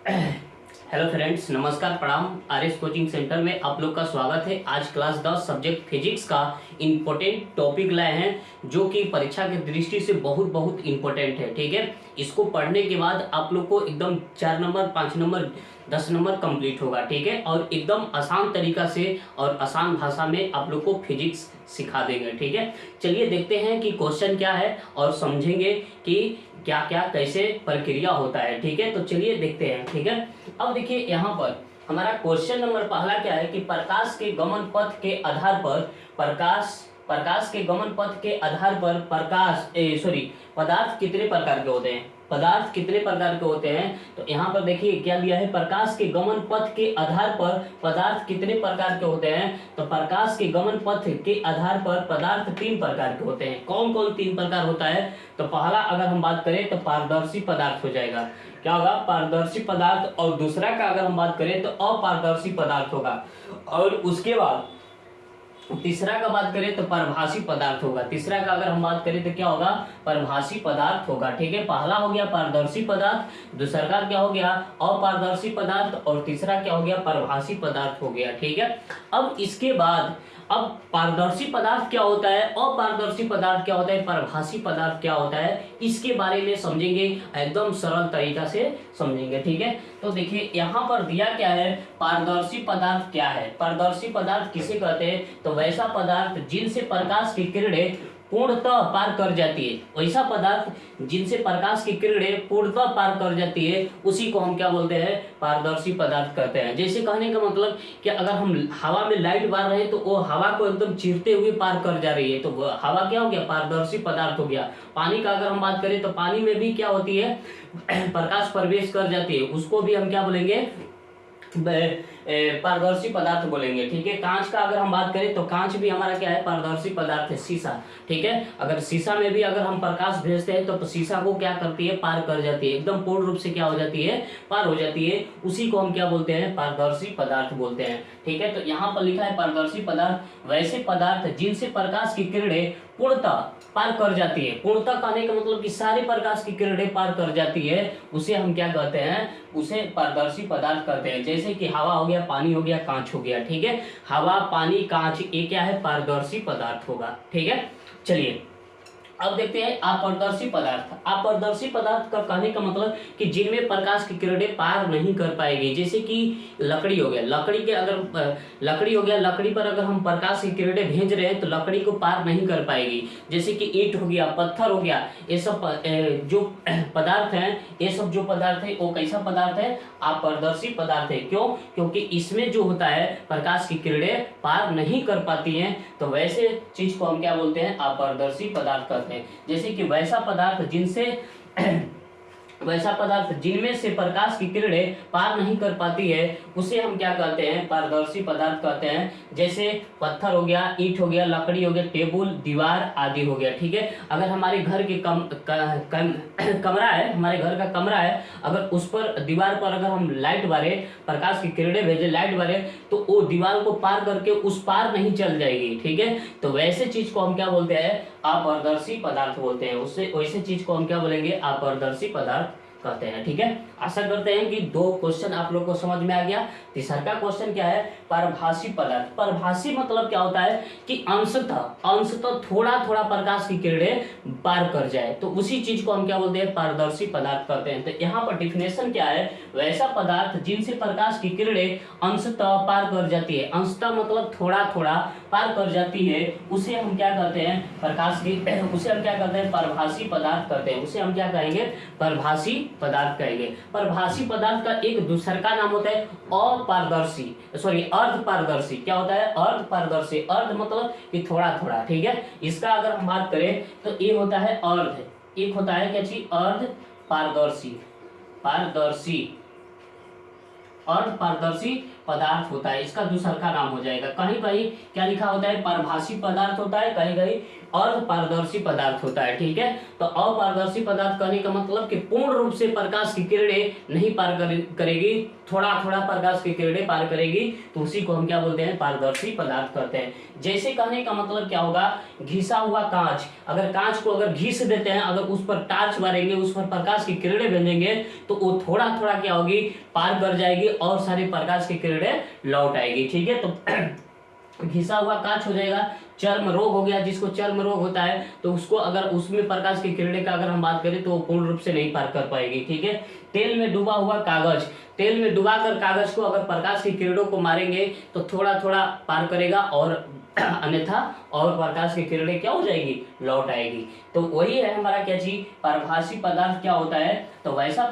Hello friends, नमस्कार, प्रणाम। RS coaching centre में आप लोग का स्वागत है। आज क्लास 10 सब्जेक्ट फिजिक्स का इम्पोर्टेंट टॉपिक लाए हैं जो कि परीक्षा की दृष्टि से बहुत बहुत इम्पोर्टेंट है। ठीक है, इसको पढ़ने के बाद आप लोग को एकदम 4 नंबर, 5 नंबर, 10 नंबर कंप्लीट होगा। ठीक है, और एकदम आसान तरीका से और आसान भाषा में आप लोग को फिजिक्स सिखा देंगे। ठीक है, चलिए देखते हैं कि क्वेश्चन क्या है और समझेंगे कि क्या क्या कैसे प्रक्रिया होता है। ठीक है, तो चलिए देखते हैं। ठीक है, अब देखिए यहाँ पर हमारा क्वेश्चन नंबर पहला क्या है कि प्रकाश के गमन पथ के आधार पर प्रकाश के गमन पथ के आधार पर पदार्थ कितने प्रकार के होते हैं। पदार्थ कितने प्रकार के होते हैं, तो यहाँ पर देखिए क्या दिया है, प्रकाश के गमन पथ के आधार पर पदार्थ कितने प्रकार के होते हैं। तो प्रकाश के गमन पथ के आधार पर पदार्थ 3 प्रकार के होते हैं। कौन कौन 3 प्रकार होता है, तो पहला अगर हम बात करें तो पारदर्शी पदार्थ हो जाएगा। क्या होगा, पारदर्शी पदार्थ। और दूसरा का अगर हम बात करें तो अपारदर्शी पदार्थ होगा। और उसके बाद तीसरा का बात करें तो परभाषी पदार्थ होगा। तीसरा का अगर हम बात करें तो क्या होगा, परभाषी पदार्थ होगा। ठीक है, पहला हो गया पारदर्शी पदार्थ, दूसरा का क्या हो गया, अपारदर्शी पदार्थ, और तीसरा क्या हो गया, परभाषी पदार्थ हो गया। ठीक है, अब इसके बाद अब पारदर्शी पदार्थ क्या होता है, अपारदर्शी पदार्थ क्या होता है, परभाषी पदार्थ क्या होता है, इसके बारे में समझेंगे, एकदम सरल तरीका से समझेंगे। ठीक है, तो देखिए यहाँ पर दिया क्या है, पारदर्शी पदार्थ क्या है। पारदर्शी पदार्थ किसे कहते हैं, तो वैसा पदार्थ जिनसे प्रकाश की किरणें पूर्णतः पार कर जाती है। वैसा पदार्थ जिनसे प्रकाश की किरणें पूर्णतः पार कर जाती है, उसी को हम क्या बोलते हैं, पारदर्शी पदार्थ कहते हैं। जैसे कहने का मतलब कि अगर हम हवा में लाइट मार रहे हैं तो वो हवा को एकदम चीरते हुए पार कर जा रही है, तो हवा क्या हो गया, पारदर्शी पदार्थ हो गया। पानी का अगर हम बात करें तो पानी में भी क्या होती है, प्रकाश प्रवेश कर जाती है, उसको भी हम क्या बोलेंगे, पारदर्शी पदार्थ बोलेंगे। ठीक है, कांच का अगर हम बात करें तो कांच भी हमारा क्या है, पारदर्शी पदार्थ है। शीशा, ठीक है, अगर शीशा में भी अगर हम प्रकाश भेजते हैं तो शीशा को क्या करती है, पार कर जाती है, एकदम पूर्ण रूप से क्या हो जाती है, पार हो जाती है। उसी को हम क्या बोलते हैं, पारदर्शी पदार्थ बोलते हैं। ठीक है, तो यहाँ पर लिखा है पारदर्शी पदार्थ वैसे पदार्थ जिनसे प्रकाश की किरणें पूर्णतः पार कर जाती है। पूर्णतः कहने का मतलब कि सारे प्रकाश की किरणें पार कर जाती है, उसे हम क्या कहते हैं, उसे पारदर्शी पदार्थ कहते हैं। जैसे कि हवा हो गया, पानी हो गया, कांच हो गया। ठीक है, हवा, पानी, कांच, ये क्या है, पारदर्शी पदार्थ होगा। ठीक है, चलिए अब देखते हैं अपारदर्शी पदार्थ। अपारदर्शी पदार्थ का कहने का मतलब कि जिनमें प्रकाश की किरणें पार नहीं कर पाएगी। जैसे कि लकड़ी हो गया, लकड़ी हो गया, लकड़ी पर अगर हम प्रकाश की किरणें भेज रहे हैं तो लकड़ी को पार नहीं कर पाएगी। जैसे कि ईंट हो गया, पत्थर हो गया, ये सब जो पदार्थ हैं, ये सब जो पदार्थ है वो कैसा पदार्थ है, अपारदर्शी पदार्थ है। क्यों, क्योंकि इसमें जो होता है प्रकाश की किरणें पार नहीं कर पाती हैं, तो वैसे चीज को हम क्या बोलते हैं, अपारदर्शी पदार्थ कहते हैं। जैसे कि वैसा पदार्थ जिनमें से प्रकाश की किरणें पार नहीं कर पाती है, उसे हम क्या कहते हैं, पारदर्शी पदार्थ कहते हैं। जैसे पत्थर हो गया, ईंट हो गया, लकड़ी हो गया, टेबल, दीवार आदि हो गया। ठीक है, अगर हमारे घर के कमरा है, हमारे घर का कमरा है, अगर उस पर दीवार पर अगर हम लाइट मारे, प्रकाश की किरणें भेजे, लाइट मारे, तो वो दीवार को पार करके उस पार नहीं चल जाएगी। ठीक है, तो वैसे चीज को हम क्या बोलते हैं, अपारदर्शी पदार्थ बोलते हैं। उससे वैसे चीज को हम क्या बोलेंगे, अपारदर्शी पदार्थ कहते हैं। ठीक है, आशा करते हैं कि 2 क्वेश्चन आप लोग को समझ में आ गया। तीसरा का क्वेश्चन क्या है, परभाषी पदार्थ। परभाषी मतलब क्या होता है कि अंशतः थोड़ा थोड़ा प्रकाश की किरणें पार कर जाए, तो उसी चीज को हम क्या बोलते हैं, पारदर्शी पदार्थ कहते हैं। तो यहाँ पर डिफिनेशन क्या है, वैसा पदार्थ जिनसे प्रकाश की किरणें अंशतः पार कर जाती है, अंशतः मतलब थोड़ा थोड़ा पार कर जाती है, उसे हम क्या कहते हैं, उसे हम क्या कहते हैं, परभाषी पदार्थ कहते हैं। उसे हम क्या कहेंगे, परभाषी पदार्थ कहेंगे। परभाषी पदार्थ का एक दूसरा का नाम होता है अर्ध पारदर्शी। क्या होता है, अर्ध पारदर्शी। अर्ध मतलब कि थोड़ा थोड़ा। ठीक है, इसका अगर हम बात करें तो ये होता है अर्ध, एक होता है क्या चीज, अर्ध पारदर्शी अर्ध पारदर्शी पदार्थ होता है, इसका दूसरा का नाम हो जाएगा। कहीं कहीं क्या लिखा होता है, परभाषी पदार्थ होता है, कहीं कहीं अपारदर्शी पदार्थ होता है। ठीक है, तो अपारदर्शी पदार्थ कहने का मतलब कि पूर्ण रूप से प्रकाश की किरणें नहीं पार करेगी, थोड़ा थोड़ा प्रकाश की किरणें पार करेगी, तो उसी को हम क्या बोलते हैं, पारदर्शी पदार्थ कहते हैं। जैसे कहने का मतलब क्या होगा, घिसा हुआ कांच, अगर कांच को अगर घिस देते हैं, अगर उस पर टार्च मारेंगे, उस पर प्रकाश की किरणें भेजेंगे, तो वो थोड़ा थोड़ा क्या होगी, पार कर जाएगी और सारी प्रकाश की किरणें लौट आएगी। ठीक है, तो घिसा हुआ कांच हो जाएगा। चर्म रोग हो गया, जिसको चर्म रोग होता है, तो उसको अगर उसमें प्रकाश की किरणें का अगर हम बात करें तो वो पूर्ण रूप से नहीं पार कर पाएगी। ठीक है, तेल में डूबा हुआ कागज, तेल में डुबाकर कागज को अगर प्रकाश की किरणों को मारेंगे तो थोड़ा थोड़ा पार करेगा, और अन्यथा और प्रकाश की किरणें क्या हो जाएगी, लौट आएगी। तो वही है हमारा क्या चीज, पारभासी पदार्थ क्या होता है, तो वैसा